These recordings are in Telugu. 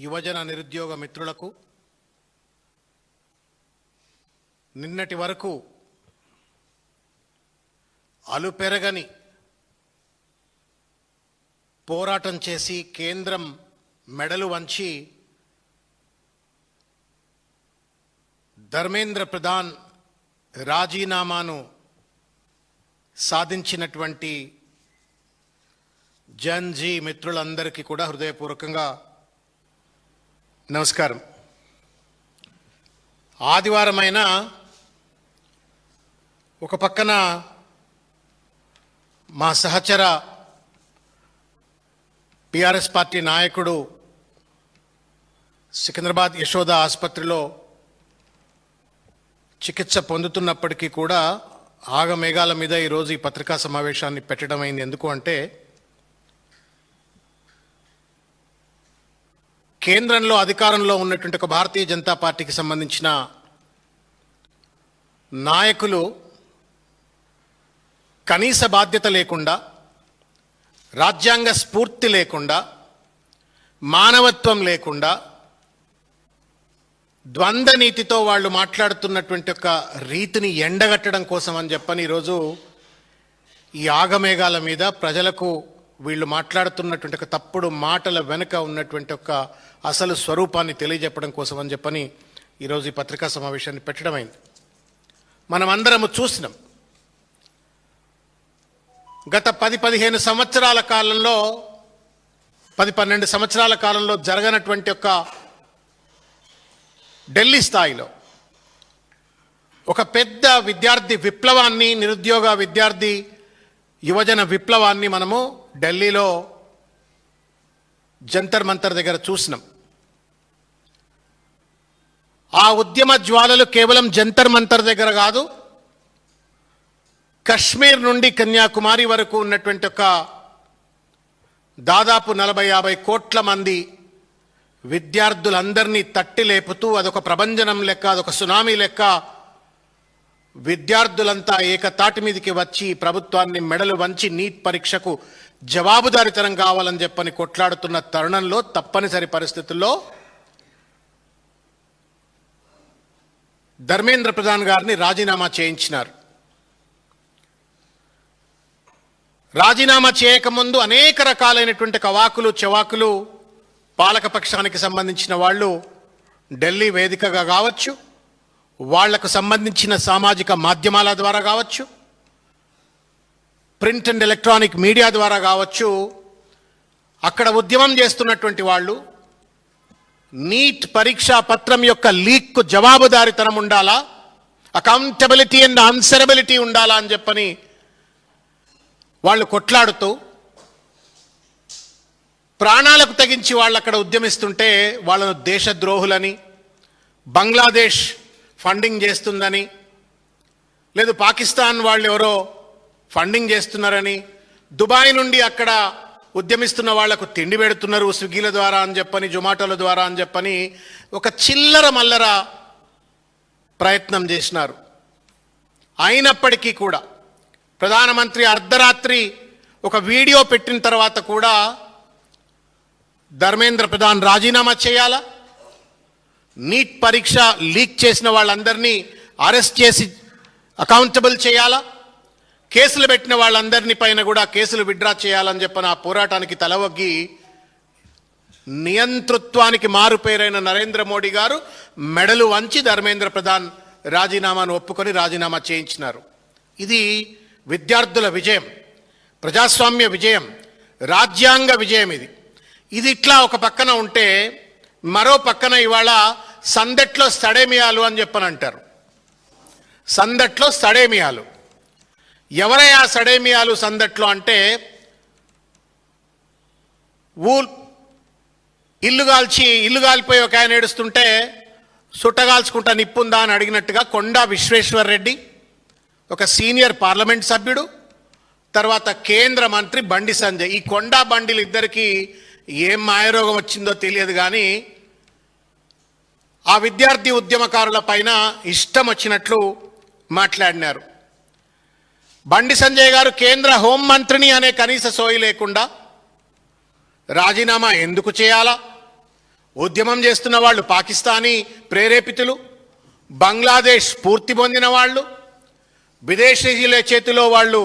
యువజన నిరుద్యోగ మిత్రులకు నిన్నటి వరకు అలుపెరగని పోరాటం చేసి కేంద్రం మెడలు వంచి ధర్మేంద్ర ప్రధాన్ రాజీనామాను సాధించినటువంటి జన్జీ మిత్రులందరికీ కూడా హృదయపూర్వకంగా నమస్కారం. ఆదివారమైన ఒక పక్కన మా సహచర టిఆర్ఎస్ పార్టీ నాయకుడు సికింద్రాబాద్ యశోద ఆసుపత్రిలో చికిత్స పొందుతున్నప్పటికీ కూడా ఆగమేఘాల మీద ఈరోజు ఈ పత్రికా సమావేశాన్ని పెట్టడం అయింది. ఎందుకు అంటే కేంద్రంలో అధికారంలో ఉన్నటువంటి ఒక భారతీయ జనతా పార్టీకి సంబంధించిన నాయకులు కనీస బాధ్యత లేకుండా, రాజ్యాంగ స్ఫూర్తి లేకుండా, మానవత్వం లేకుండా, ద్వంద్వ నీతితో వాళ్ళు మాట్లాడుతున్నటువంటి ఒక రీతిని ఎండగట్టడం కోసం అని చెప్పని ఈరోజు ఈ ఆగమేఘాల మీద ప్రజలకు వీళ్ళు మాట్లాడుతున్నటువంటి ఒక తప్పుడు మాటల వెనుక ఉన్నటువంటి ఒక అసలు స్వరూపాన్ని తెలియజెప్పడం కోసం అని చెప్పని ఈరోజు ఈ పత్రికా సమావేశాన్ని పెట్టడం అయింది. మనం అందరము చూసినాం, గత 10-15 సంవత్సరాల కాలంలో 10-12 సంవత్సరాల కాలంలో జరగనటువంటి ఒక ఢిల్లీ స్థాయిలో ఒక పెద్ద విద్యార్థి విప్లవాన్ని, నిరుద్యోగ విద్యార్థి యువజన విప్లవాన్ని మనము ఢిల్లీలో జంతర్ మంతర్ దగ్గర చూసినాం. ఆ ఉద్యమ జ్వాలలు కేవలం జంతర్ మంతర్ దగ్గర కాదు, కశ్మీర్ నుండి కన్యాకుమారి వరకు ఉన్నటువంటి ఒక దాదాపు 40-50 కోట్ల మంది విద్యార్థులందరినీ తట్టి లేపుతూ అదొక ప్రభంజనం లెక్క, అదొక సునామీ లెక్క విద్యార్థులంతా ఏకతాటి మీదకి వచ్చి ప్రభుత్వాన్ని మెడలు వంచి నీట్ పరీక్షకు జవాబుదారీతనం కావాలని చెప్పని కొట్లాడుతున్న తరుణంలో తప్పనిసరి పరిస్థితుల్లో ధర్మేంద్ర ప్రధాన్ గారిని రాజీనామా చేయించినారు. రాజీనామా చేయకముందు అనేక రకాలైనటువంటి కవాకులు చెవాకులు పాలకపక్షానికి సంబంధించిన వాళ్ళు ఢిల్లీ వేదికగా కావచ్చు, వాళ్లకు సంబంధించిన సామాజిక మాధ్యమాల ద్వారా కావచ్చు, ప్రింట్ అండ్ ఎలక్ట్రానిక్ మీడియా ద్వారా కావచ్చు, అక్కడ ఉద్యమం చేస్తున్నటువంటి వాళ్ళు నీట్ పరీక్షా పత్రం యొక్క లీక్కు జవాబుదారీతనం ఉండాలా, అకౌంటబిలిటీ అండ్ ఆన్సరబిలిటీ ఉండాలా అని చెప్పని వాళ్ళు కొట్లాడుతూ ప్రాణాలకు తెగించి వాళ్ళు అక్కడ ఉద్యమిస్తుంటే వాళ్ళను దేశద్రోహులని, బంగ్లాదేశ్ ఫండింగ్ చేస్తుందని, లేదు పాకిస్తాన్ వాళ్ళు ఎవరో ఫండింగ్ చేస్తున్నారని, దుబాయ్ నుండి అక్కడ ఉద్యమిస్తున్న వాళ్లకు తిండి పెడుతున్నారు స్విగ్గీల ద్వారా అని చెప్పని, జొమాటోల ద్వారా అని చెప్పని ఒక చిల్లర మల్లర ప్రయత్నం చేసినారు. అయినప్పటికీ కూడా ప్రధానమంత్రి అర్ధరాత్రి ఒక వీడియో పెట్టిన తర్వాత కూడా ధర్మేంద్ర ప్రధాన్ రాజీనామా చేయాలా, నీట్ పరీక్ష లీక్ చేసిన వాళ్ళందరినీ అరెస్ట్ చేసి అకౌంటబుల్ చేయాలా, కేసులు పెట్టిన వాళ్ళందరినీ పైన కూడా కేసులు విత్డ్రా చేయాలని చెప్పిన ఆ పోరాటానికి తలవగ్గి నియంతృత్వానికి మారుపేరైన నరేంద్ర మోడీ గారు మెడలు వంచి ధర్మేంద్ర ప్రధాన్ రాజీనామాను ఒప్పుకొని రాజీనామా చేయించినారు. ఇది విద్యార్థుల విజయం, ప్రజాస్వామ్య విజయం, రాజ్యాంగ విజయం. ఇది ఇట్లా ఒక పక్కన ఉంటే మరో పక్కన ఇవాళ సందట్లో సడేమియాలు అని చెప్పని అంటారు. సందట్లో సడేమియాలు ఎవరయ్యా సడేమియాలు సందట్లో అంటే, ఇల్లు కాల్చిపోయి ఒక ఆయన ఏడుస్తుంటే సుట్టగాల్చుకుంటా నిప్పుందా అని అడిగినట్టుగా కొండా విశ్వేశ్వర్ రెడ్డి ఒక సీనియర్ పార్లమెంట్ సభ్యుడు, తర్వాత కేంద్ర మంత్రి బండి సంజయ్, ఈ కొండా బండిలు ఇద్దరికి ఏం మాయరోగం వచ్చిందో తెలియదు కానీ ఆ విద్యార్థి ఉద్యమకారుల పైన ఇష్టం వచ్చినట్లు మాట్లాడినారు. బండి సంజయ్ గారు కేంద్ర హోంమంత్రిని అనే కనీస సోయి లేకుండా రాజీనామా ఎందుకు చేయాలా, ఉద్యమం చేస్తున్న వాళ్ళు పాకిస్తానీ ప్రేరేపితులు, బంగ్లాదేశ్ స్ఫూర్తి పొందిన వాళ్ళు, విదేశీయుల చేతిలో వాళ్ళు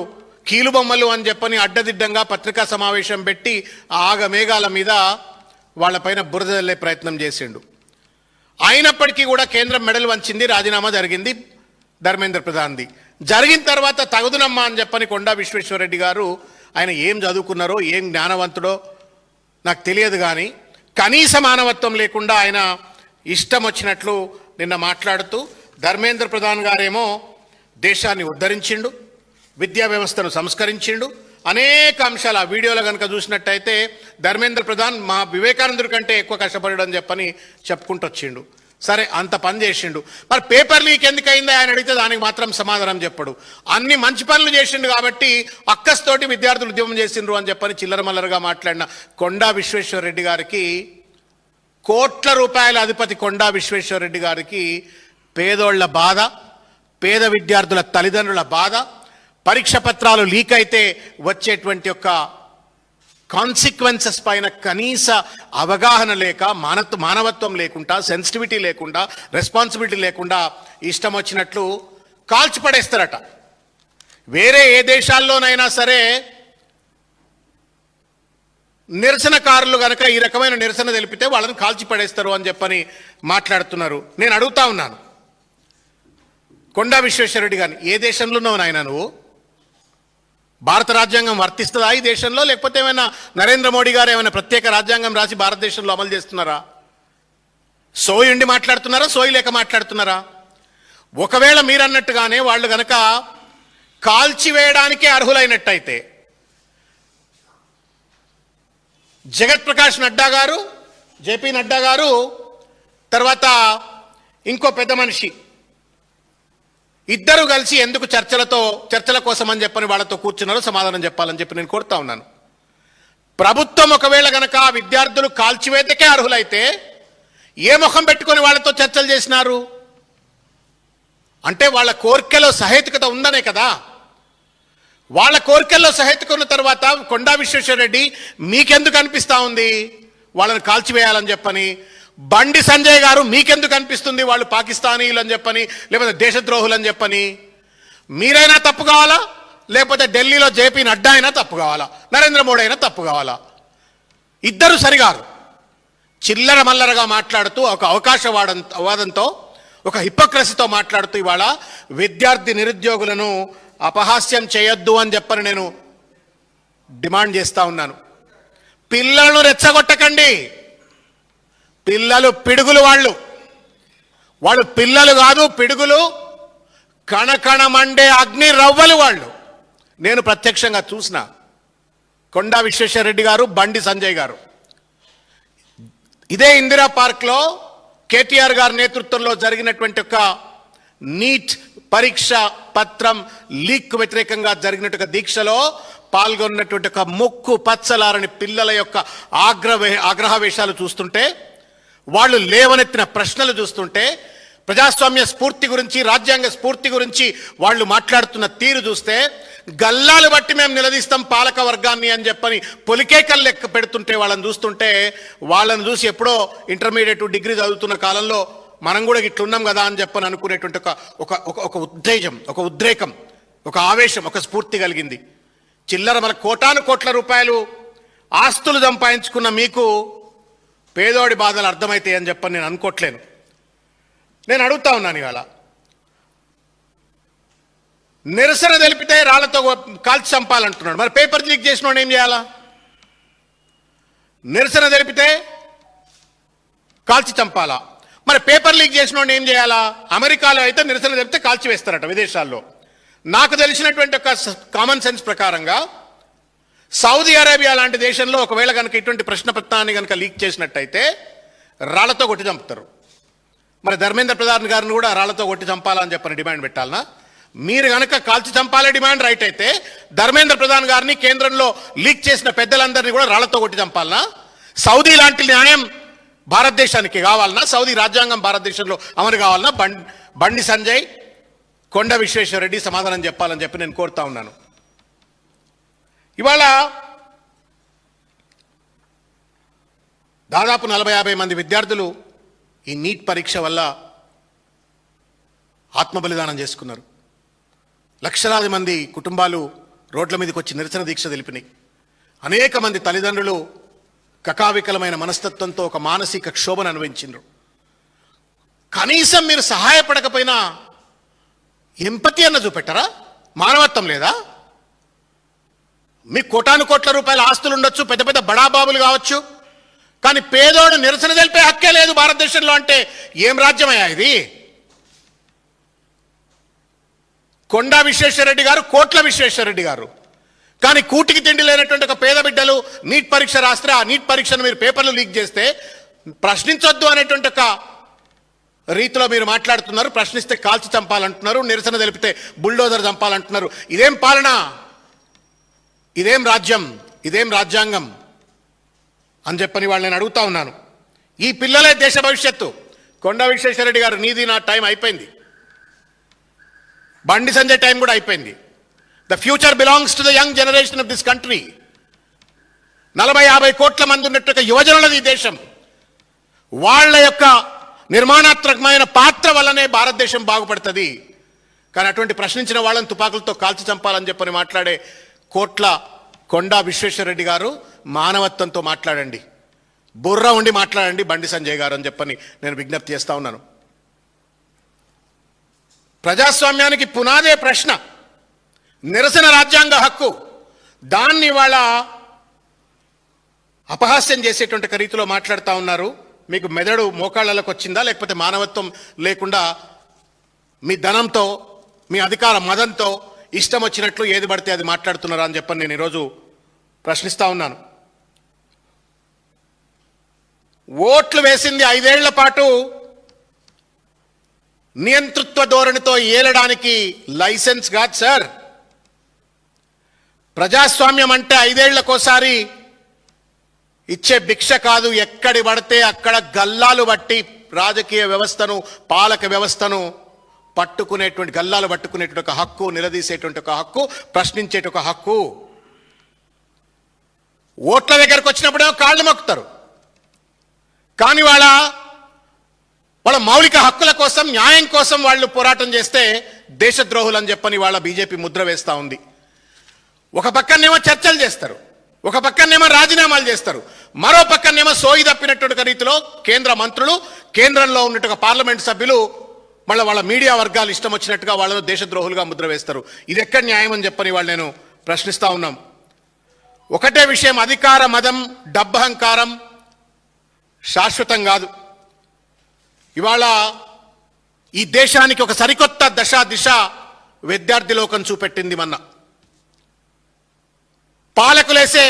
కీలుబొమ్మలు అని చెప్పని అడ్డదిడ్డంగా పత్రికా సమావేశం పెట్టి ఆగమేఘాల మీద వాళ్ళపైన బురద జల్లే ప్రయత్నం చేసిండు. అయినప్పటికీ కూడా కేంద్రం మెడలు వంచింది, రాజీనామా జరిగింది ధర్మేంద్ర ప్రధాన్ది. జరిగిన తర్వాత తగుదునమ్మా అని చెప్పని కొండా విశ్వేశ్వరరెడ్డి గారు, ఆయన ఏం చదువుకున్నారో ఏం జ్ఞానవంతుడో నాకు తెలియదు, కానీ కనీస మానవత్వం లేకుండా ఆయన ఇష్టం వచ్చినట్లు నిన్న మాట్లాడుతూ, ధర్మేంద్ర ప్రధాన్ గారేమో దేశాన్ని ఉద్ధరించిండు, విద్యా వ్యవస్థను సంస్కరించిండు, అనేక అంశాలు ఆ వీడియోలో కనుక చూసినట్టయితే ధర్మేంద్ర ప్రధాన్ మా వివేకానందుడి కంటే ఎక్కువ కష్టపడడం చెప్పని చెప్పుకుంటూ వచ్చిండు. సరే, అంత పని చేసిండు. మరి పేపర్ లీక్ ఎందుకు అయిందో ఆయన అడిగితే దానికి మాత్రం సమాధానం చెప్పడు. అన్ని మంచి పనులు చేసిండు కాబట్టి అక్కస్తోటి విద్యార్థులు ఉద్యమం చేసిండ్రు అని చెప్పని చిల్లర మల్లరగా మాట్లాడిన కొండా విశ్వేశ్వరరెడ్డి గారికి, కోట్ల రూపాయల అధిపతి కొండా విశ్వేశ్వరరెడ్డి గారికి పేదోళ్ల బాధ, పేద విద్యార్థుల తల్లిదండ్రుల బాధ, పరీక్ష పత్రాలు లీక్ అయితే వచ్చేటువంటి యొక్క కాన్సిక్వెన్సెస్ పైన కనీస అవగాహన లేక, మానవత్వం లేకుండా, సెన్సిటివిటీ లేకుండా, రెస్పాన్సిబిలిటీ లేకుండా ఇష్టం వచ్చినట్లు కాల్చిపడేస్తారట. వేరే ఏ దేశాల్లోనైనా సరే నిరసనకారులు కనుక ఈ రకమైన నిరసన తెలిపితే వాళ్ళని కాల్చిపడేస్తారు అని చెప్పని మాట్లాడుతున్నారు. నేను అడుగుతా ఉన్నాను కొండా విశ్వేశ్వరరెడ్డి గారిని, ఏ దేశంలో ఉన్నావు నాయన నువ్వు? భారత రాజ్యాంగం వర్తిస్తుందా ఈ దేశంలో? లేకపోతే ఏమైనా నరేంద్ర మోడీ గారు ఏమైనా ప్రత్యేక రాజ్యాంగం రాసి భారతదేశంలో అమలు చేస్తున్నారా? సోయి ఉండి మాట్లాడుతున్నారా, సోయి లేక మాట్లాడుతున్నారా? ఒకవేళ మీరన్నట్టుగానే వాళ్ళు గనక కాల్చివేయడానికే అర్హులైనట్టయితే జగత్ ప్రకాష్ నడ్డా గారు, జేపీ నడ్డా గారు, తర్వాత ఇంకో పెద్ద మనిషి, ఇద్దరు కలిసి ఎందుకు చర్చల కోసం అని చెప్పని వాళ్ళతో కూర్చున్నారో సమాధానం చెప్పాలని చెప్పి నేను కోరుతా ఉన్నాను. ప్రభుత్వం ఒకవేళ గనక విద్యార్థులు కాల్చివేతకే అర్హులైతే ఏ ముఖం పెట్టుకొని వాళ్ళతో చర్చలు చేసినారు? అంటే వాళ్ళ కోరికలో సహేతుకత ఉందనే కదా. వాళ్ళ కోరికల్లో సహేతుక ఉన్న తర్వాత కొండా విశ్వేశ్వరరెడ్డి మీకెందుకు అనిపిస్తూ ఉంది వాళ్ళని కాల్చివేయాలని చెప్పని? బండి సంజయ్ గారు మీకెందుకు అనిపిస్తుంది వాళ్ళు పాకిస్తానీలు అని చెప్పని, లేకపోతే దేశద్రోహులు అని చెప్పని? మీరైనా తప్పు కావాలా, లేకపోతే ఢిల్లీలో జేపీ నడ్డా అయినా తప్పు కావాలా, నరేంద్ర మోడీ అయినా తప్పు కావాలా? ఇద్దరు సరిగారు. చిల్లర మల్లరగా మాట్లాడుతూ, ఒక అవకాశవాదంతో, ఒక హిపోక్రసీతో మాట్లాడుతూ ఇవాళ విద్యార్థి నిరుద్యోగులను అపహాస్యం చేయొద్దు అని చెప్పని నేను డిమాండ్ చేస్తా ఉన్నాను. పిల్లలను రెచ్చగొట్టకండి. పిల్లలు పిడుగులు, వాళ్ళు పిల్లలు కాదు, పిడుగులు, కణకణమండే అగ్ని రవ్వలు వాళ్ళు. నేను ప్రత్యక్షంగా చూసిన కొండా విశ్వేశ్వరరెడ్డి గారు, బండి సంజయ్ గారు ఇదే ఇందిరా పార్క్లో కేటీఆర్ గారి నేతృత్వంలో జరిగినటువంటి ఒక నీట్ పరీక్ష పత్రం లీక్ వ్యతిరేకంగా జరిగినట్టు దీక్షలో పాల్గొన్నటువంటి ఒక ముక్కు పచ్చలారని పిల్లల యొక్క ఆగ్రహవేశాలు చూస్తుంటే, వాళ్ళు లేవనెత్తిన ప్రశ్నలు చూస్తుంటే, ప్రజాస్వామ్య స్ఫూర్తి గురించి, రాజ్యాంగ స్ఫూర్తి గురించి వాళ్ళు మాట్లాడుతున్న తీరు చూస్తే, గల్లాలు బట్టి మేము నిలదీస్తాం పాలక వర్గాన్ని అని చెప్పని పొలికేకలు లెక్క పెడుతుంటే వాళ్ళని చూస్తుంటే, వాళ్ళని చూసి ఎప్పుడో ఇంటర్మీడియట్ డిగ్రీ చదువుతున్న కాలంలో మనం కూడా ఇట్లున్నాం కదా అని చెప్పని అనుకునేటువంటి ఒక ఉత్తేజం, ఒక ఉద్రేకం, ఒక ఆవేశం, ఒక స్ఫూర్తి కలిగింది. చిల్లర మన కోటాను కోట్ల రూపాయలు ఆస్తులు సంపాదించుకున్న మీకు పేదోడి బాధలు అర్థమవుతాయి అని చెప్పని నేను అనుకోవట్లేను. నేను అడుగుతా ఉన్నాను ఇవాళ, నిరసన తెలిపితే రాళ్లతో కాల్చి చంపాలంటున్నాడు. మరి పేపర్ లీక్ చేసిన వాడు ఏం చేయాలా? నిరసన తెలిపితే కాల్చి చంపాలా? మరి పేపర్ లీక్ చేసిన వాడిని ఏం చేయాలా? అమెరికాలో అయితే నిరసన తెలిపితే కాల్చి వేస్తారట, విదేశాల్లో. నాకు తెలిసినటువంటి ఒక కామన్ సెన్స్ ప్రకారంగా సౌదీ అరేబియా లాంటి దేశంలో ఒకవేళ కనుక ఇటువంటి ప్రశ్నపత్రాన్ని కనుక లీక్ చేసినట్టయితే రాళ్లతో కొట్టి చంపుతారు. మరి ధర్మేంద్ర ప్రధాన్ గారిని కూడా రాళ్లతో కొట్టి చంపాలని చెప్పని డిమాండ్ పెట్టాలనా? మీరు కనుక కాల్చి చంపాలే డిమాండ్ రైట్ అయితే ధర్మేంద్ర ప్రధాన్ గారిని, కేంద్రంలో లీక్ చేసిన పెద్దలందరినీ కూడా రాళ్లతో కొట్టి చంపాలనా? సౌదీ లాంటి న్యాయం భారతదేశానికి కావాలన్నా? సౌదీ రాజ్యాంగం భారతదేశంలో అమలు కావాలన్నా? బండి సంజయ్, కొండా విశ్వేశ్వరరెడ్డి సమాధానం చెప్పాలని చెప్పి నేను కోరుతా ఉన్నాను. ఇవాళ దాదాపు 40-50 మంది విద్యార్థులు ఈ నీట్ పరీక్ష వల్ల ఆత్మబలిదానం చేసుకున్నారు. లక్షలాది మంది కుటుంబాలు రోడ్ల మీదకి వచ్చి నిరసన దీక్ష తెలిపినాయి. అనేక మంది తల్లిదండ్రులు కకావికలమైన మనస్తత్వంతో ఒక మానసిక క్షోభను అనుభవించారు. కనీసం మీరు సహాయపడకపోయినా ఎంపతి అన్న చూపెట్టరా? మానవత్వం లేదా? మీకు కోటాను కోట్ల రూపాయల ఆస్తులు ఉండొచ్చు, పెద్ద పెద్ద బడాబాబులు కావచ్చు, కానీ పేదోడు నిరసన తెలిపే హక్కే లేదు భారతదేశంలో అంటే ఏం రాజ్యమయ్యా ఇది? కొండా విశ్వేశ్వరరెడ్డి గారు, కోట్ల విశ్వేశ్వరరెడ్డి గారు, కానీ కూటికి తిండి లేనటువంటి ఒక పేద బిడ్డలు నీట్ పరీక్ష రాస్తే ఆ నీట్ పరీక్షను మీరు పేపర్లు లీక్ చేస్తే ప్రశ్నించొద్దు అనేటువంటి ఒక రీతిలో మీరు మాట్లాడుతున్నారు. ప్రశ్నిస్తే కాల్చి చంపాలంటున్నారు, నిరసన తెలిపితే బుల్డోజర్ చంపాలంటున్నారు. ఇదేం పాలన? ఇదేం రాజ్యం? ఇదేం రాజ్యాంగం అని చెప్పని వాళ్ళు నేను అడుగుతా ఉన్నాను. ఈ పిల్లలే దేశ భవిష్యత్తు. కొండా విశ్వేశ్వరరెడ్డి గారు, నీది నా టైం అయిపోయింది. బండి సంజయ్ టైం కూడా అయిపోయింది. The future belongs to the young generation of this country. 40-50 కోట్ల మంది ఉన్నట్టు యువజనులది ఈ దేశం. వాళ్ళ యొక్క నిర్మాణాత్మకమైన పాత్ర వల్లనే భారతదేశం బాగుపడుతుంది. కానీ అటువంటి ప్రశ్నించిన వాళ్ళని తుపాకులతో కాల్చి చంపాలని చెప్పని మాట్లాడే కొండా విశ్వేశ్వరరెడ్డి గారు, మానవత్వంతో మాట్లాడండి, బుర్ర ఉండి మాట్లాడండి బండి సంజయ్ గారు అని చెప్పని నేను విజ్ఞప్తి చేస్తా ఉన్నాను. ప్రజాస్వామ్యానికి పునాదే ప్రశ్న, నిరసన రాజ్యాంగ హక్కు. దాన్ని వాళ్ళ అపహాస్యం చేసేటువంటి రీతిలో మాట్లాడుతూ ఉన్నారు. మీకు మెదడు మోకాళ్ళకు వచ్చిందా, లేకపోతే మానవత్వం లేకుండా మీ ధనంతో, మీ అధికార మదంతో ఇష్టం వచ్చినట్లు ఏది పడితే అది మాట్లాడుతున్నారా అని చెప్పని నేను ఈరోజు ప్రశ్నిస్తూ ఉన్నాను. ఓట్లు వేసింది 5 ఏళ్ల పాటు నియంతృత్వ ధోరణితో ఏలడానికి లైసెన్స్ కాదు సార్. ప్రజాస్వామ్యం అంటే 5 ఏళ్లకోసారి ఇచ్చే భిక్ష కాదు. ఎక్కడి పడితే అక్కడ గల్లాలు బట్టి రాజకీయ వ్యవస్థను, పాలక వ్యవస్థను పట్టుకునేటువంటి, గల్లాలు పట్టుకునేటువంటి ఒక హక్కు, నిలదీసేటువంటి ఒక హక్కు, ప్రశ్నించేట ఒక హక్కు. ఓట్ల దగ్గరకు వచ్చినప్పుడే కాళ్ళు మొక్కుతారు, కానీ వాళ్ళ మౌలిక హక్కుల కోసం, న్యాయం కోసం వాళ్ళు పోరాటం చేస్తే దేశద్రోహులు అని చెప్పని వాళ్ళ బీజేపీ ముద్ర వేస్తూ ఉంది. ఒక పక్కనేమో చర్చలు చేస్తారు, ఒక పక్కనేమో రాజీనామాలు చేస్తారు, మరో పక్కనేమో సోయి తప్పినటువంటి రీతిలో కేంద్ర మంత్రులు, కేంద్రంలో ఉన్నట్టుగా పార్లమెంట్ సభ్యులు మళ్ళీ వాళ్ళ మీడియా వర్గాలు ఇష్టం వచ్చినట్టుగా వాళ్ళను దేశద్రోహులుగా ముద్ర వేస్తారు. ఇది ఎక్కడ న్యాయం అని చెప్పని వాళ్ళు నేను ప్రశ్నిస్తూ ఉన్నాం. ఒకటే విషయం, అధికార మదం, డబ్బహంకారం శాశ్వతం కాదు. ఇవాళ ఈ దేశానికి ఒక సరికొత్త దిశ విద్యార్థి లోకం చూపెట్టింది. మొన్న పాలకులేసే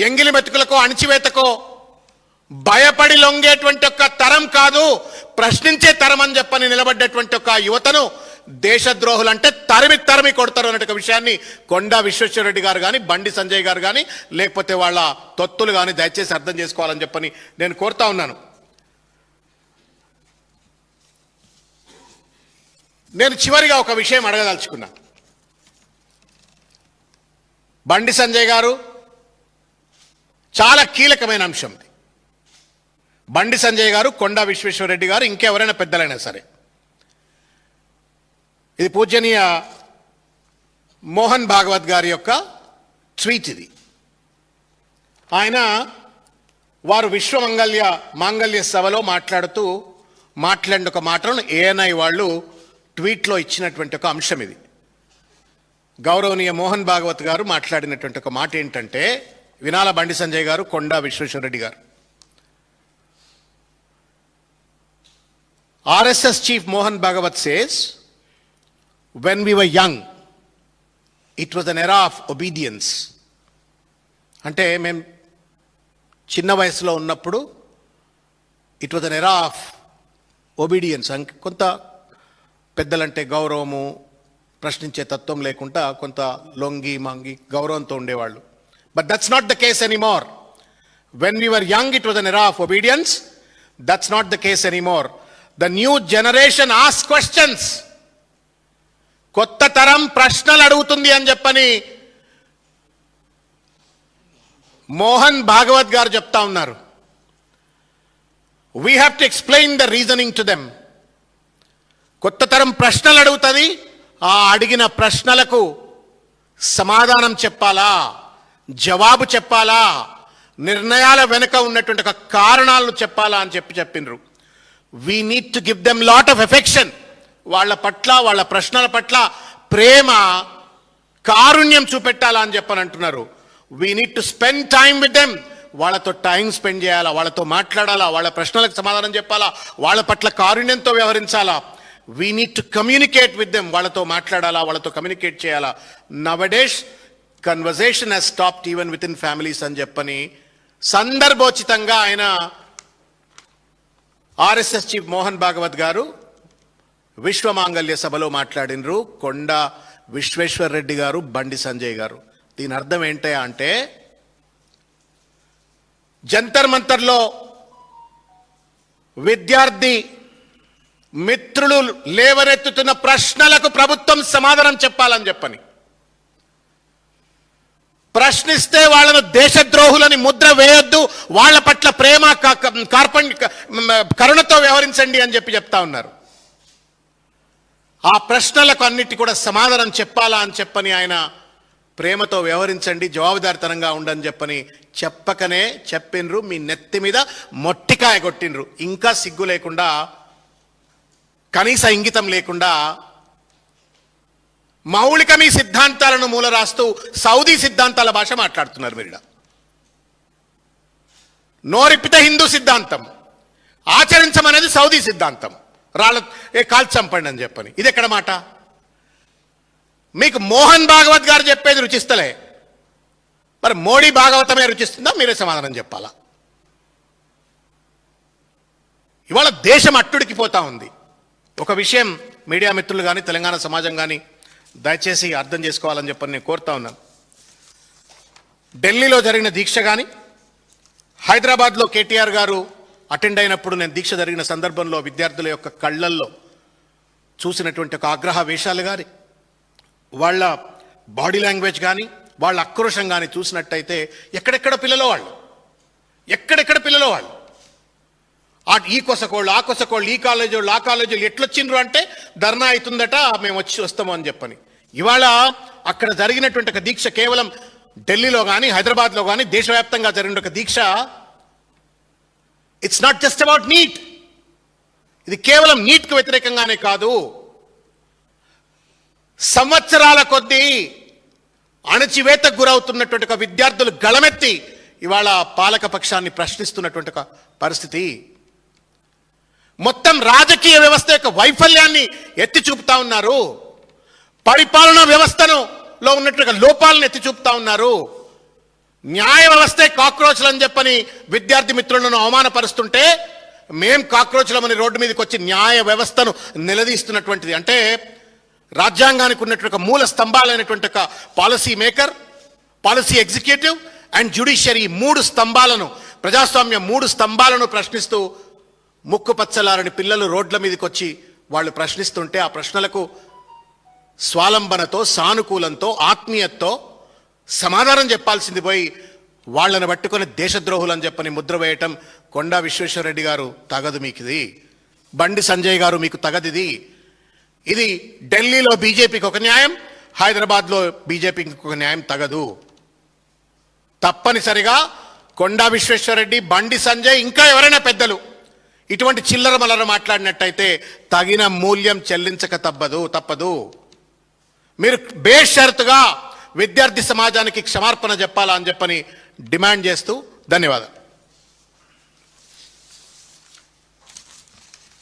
ఎంగిలి మెతుకులకో, అణిచివేతకో భయపడి లొంగేటువంటి ఒక తరం కాదు, ప్రశ్నించే తరం అని చెప్పని నిలబడ్డటువంటి ఒక యువతను దేశద్రోహులు అంటే తరిమి కొడతారు అనే విషయాన్ని కొండా విశ్వేశ్వరరెడ్డి గారు కానీ, బండి సంజయ్ గారు కానీ, లేకపోతే వాళ్ళ తొత్తులు కానీ దయచేసి అర్థం చేసుకోవాలని చెప్పని నేను కోరుతా ఉన్నాను. నేను చివరిగా ఒక విషయం అడగదలుచుకున్నా. బండి సంజయ్ గారు, చాలా కీలకమైన అంశం ఇది. బండి సంజయ్ గారు, కొండా విశ్వేశ్వరరెడ్డి గారు, ఇంకెవరైనా పెద్దలైనా సరే, ఇది పూజనీయ మోహన్ భాగవత్ గారి యొక్క ట్వీట్. ఇది ఆయన వారు మాంగళ్య సభలో మాట్లాడిన ఒక మాటలను ఏఎన్ఐ వాళ్ళు ట్వీట్లో ఇచ్చినటువంటి ఒక అంశం ఇది. గౌరవనీయ మోహన్ భాగవత్ గారు మాట్లాడినటువంటి ఒక మాట ఏంటంటే, వినాల బండి సంజయ్ గారు, కొండా విశ్వేశ్వరరెడ్డి గారు. RSS chief Mohan Bhagavat says, when we were young, it was an era of obedience. అంటే మేము చిన్న వయసులో ఉన్నప్పుడు it was an era of obedience. కొంత పెద్దలంటే గౌరవము, ప్రశ్నించే తత్వం లేకుండా కొంత లొంగి మంగి గౌరవంతో ఉండేవాళ్ళు. But that's not the case anymore. When we were young it was an era of obedience. That's not the case anymore. The new generation ask questions. కొత్త తరం ప్రశ్నలు అడుగుతుంది అని చెప్పని మోహన్ భాగవత్ గారు చెప్తా ఉన్నారు. We have to explain the reasoning to them. కొత్త తరం ప్రశ్నలు అడుగుతుంది, ఆ అడిగిన ప్రశ్నలకు సమాధానం చెప్పాలా, జవాబు చెప్పాలా, నిర్ణయాల వెనుక ఉన్నటువంటి ఒక కారణాలను చెప్పాలా అని చెప్పిండ్రు. We need to give them lot of affection. వాళ్ళ పట్ల, వాళ్ళ ప్రశ్నల పట్ల ప్రేమ, కారుణ్యం చూపెట్టాలా అని చెప్పని అంటున్నారు. We need to spend time with them. వాళ్ళతో టైం స్పెండ్ చేయాలా, వాళ్ళతో మాట్లాడాలా, వాళ్ళ ప్రశ్నలకు సమాధానం చెప్పాలా, వాళ్ళ పట్ల కారుణ్యంతో వ్యవహరించాలా. We need to communicate with them. వాళ్ళతో మాట్లాడాలా, వాళ్ళతో కమ్యూనికేట్ చేయాలా. Nowadays conversation has stopped even with in families అని చెప్పని సందర్భోచితంగా ఆయన ఆర్ఎస్ఎస్ చీఫ్ మోహన్ భాగవత్ గారు విశ్వమాంగళ్య సభలో మాట్లాడినరు. కొండ విశ్వేశ్వర్ రెడ్డి గారు, బండి సంజయ్ గారు. దీని అర్థం ఏంటి అంటే, జంతర్ మంతర్లో విద్యార్థి మిత్రులు లేవనెత్తుతున్న ప్రశ్నలకు ప్రభుత్వం సమాధానం చెప్పాలని చెప్పని, ప్రశ్నిస్తే వాళ్ళను దేశద్రోహులని ముద్ర వేయొద్దు, వాళ్ళ పట్ల ప్రేమ కరుణతో వ్యవహరించండి అని చెప్తా ఉన్నారు. ఆ ప్రశ్నలకు అన్నిటి కూడా సమాధానం చెప్పాలా అని చెప్పని ఆయన ప్రేమతో వ్యవహరించండి, జవాబుదారితనంగా ఉండని చెప్పని చెప్పకనే చెప్పినరు. మీ నెత్తి మీద మొట్టికాయ కొట్టినరు. ఇంకా సిగ్గు లేకుండా, కనీస ఇంగితం లేకుండా మౌలిక మీ సిద్ధాంతాలను మూల రాస్తూ సౌదీ సిద్ధాంతాల భాష మాట్లాడుతున్నారు మీరు. నోరిప్పితే హిందూ సిద్ధాంతం, ఆచరించమనేది సౌదీ సిద్ధాంతం. రాళ్ళ కాల్చి చంపండి అని చెప్పని. ఇది ఎక్కడ మాట? మీకు మోహన్ భాగవత్ గారు చెప్పేది రుచిస్తలే, మరి మోడీ భాగవతమే రుచిస్తుందా? మీరే సమాధానం చెప్పాలా. ఇవాళ దేశం అట్టుడికిపోతా ఉంది. ఒక విషయం మీడియా మిత్రులు కానీ, తెలంగాణ సమాజం కానీ దయచేసి అర్థం చేసుకోవాలని చెప్పని నేను కోరుతా ఉన్నాను. ఢిల్లీలో జరిగిన దీక్ష కానీ, హైదరాబాద్లో కేటీఆర్ గారు అటెండ్ అయినప్పుడు నేను దీక్ష జరిగిన సందర్భంలో విద్యార్థుల యొక్క కళ్ళల్లో చూసినటువంటి ఒక ఆగ్రహ వేషాలు కానీ, వాళ్ళ బాడీ లాంగ్వేజ్ కానీ, వాళ్ళ ఆక్రోషం కానీ చూసినట్టయితే ఎక్కడెక్కడ పిల్లలు వాళ్ళు, ఎక్కడెక్కడ పిల్లలు వాళ్ళు, ఈ కొసకోళ్ళు, ఆ కొసకోళ్ళు, ఈ కాలేజీ వాళ్ళు, ఆ కాలేజీ వాళ్ళు ఎట్లొచ్చిండ్రు అంటే ధర్నా అవుతుందట, మేము వస్తాము అని చెప్పని. ఇవాళ అక్కడ జరిగినటువంటి ఒక దీక్ష కేవలం ఢిల్లీలో కానీ, హైదరాబాద్లో కానీ, దేశవ్యాప్తంగా జరిగిన ఒక దీక్ష. It's not just about NEET. ఇది కేవలం నీట్కు వ్యతిరేకంగానే కాదు, సంవత్సరాల కొద్దీ అణచివేతకు గురవుతున్నటువంటి ఒక విద్యార్థులు గళమెత్తి ఇవాళ పాలక పక్షాన్ని ప్రశ్నిస్తున్నటువంటి ఒక పరిస్థితి. మొత్తం రాజకీయ వ్యవస్థ యొక్క వైఫల్యాన్ని ఎత్తి చూపుతా ఉన్నారు. పరిపాలనా వ్యవస్థలో ఉన్నటువంటి లోపాలను ఎత్తి చూపుతా ఉన్నారు. న్యాయ వ్యవస్థే కాక్రోచ్లు అని చెప్పని విద్యార్థి మిత్రులను అవమానపరుస్తుంటే మేం కాక్రోచ్లమని రోడ్డు మీదకి వచ్చి న్యాయ వ్యవస్థను నిలదీస్తున్నటువంటిది. అంటే రాజ్యాంగానికి ఉన్నటువంటి ఒక మూల స్తంభాలైనటువంటి ఒక policy maker, policy executive and judiciary, మూడు స్తంభాలను, ప్రజాస్వామ్య మూడు స్తంభాలను ప్రశ్నిస్తూ ముక్కు పచ్చలారని పిల్లలు రోడ్ల మీదకి వచ్చి వాళ్ళు ప్రశ్నిస్తుంటే ఆ ప్రశ్నలకు స్వాలంబనతో, సానుకూలంతో, ఆత్మీయతతో సమాధానం చెప్పాల్సింది పోయి వాళ్ళని పట్టుకొని దేశద్రోహులు అని చెప్పని ముద్ర వేయటం కొండా విశ్వేశ్వరరెడ్డి గారు తగదు మీకు ఇది. బండి సంజయ్ గారు మీకు తగదిది. ఇది ఢిల్లీలో బీజేపీకి ఒక న్యాయం, హైదరాబాద్లో బీజేపీకి ఒక న్యాయం తగదు. తప్పనిసరిగా కొండా విశ్వేశ్వరరెడ్డి, బండి సంజయ్, ఇంకా ఎవరైనా పెద్దలు ఇటువంటి చిల్లర మల్లర మాట్లాడినట్టయితే తగిన మూల్యం చెల్లించక తప్పదు. మీరు బేషరతుగా విద్యార్థి సమాజానికి క్షమార్పణ చెప్పాలా అని చెప్పని డిమాండ్ చేస్తూ ధన్యవాదాలు.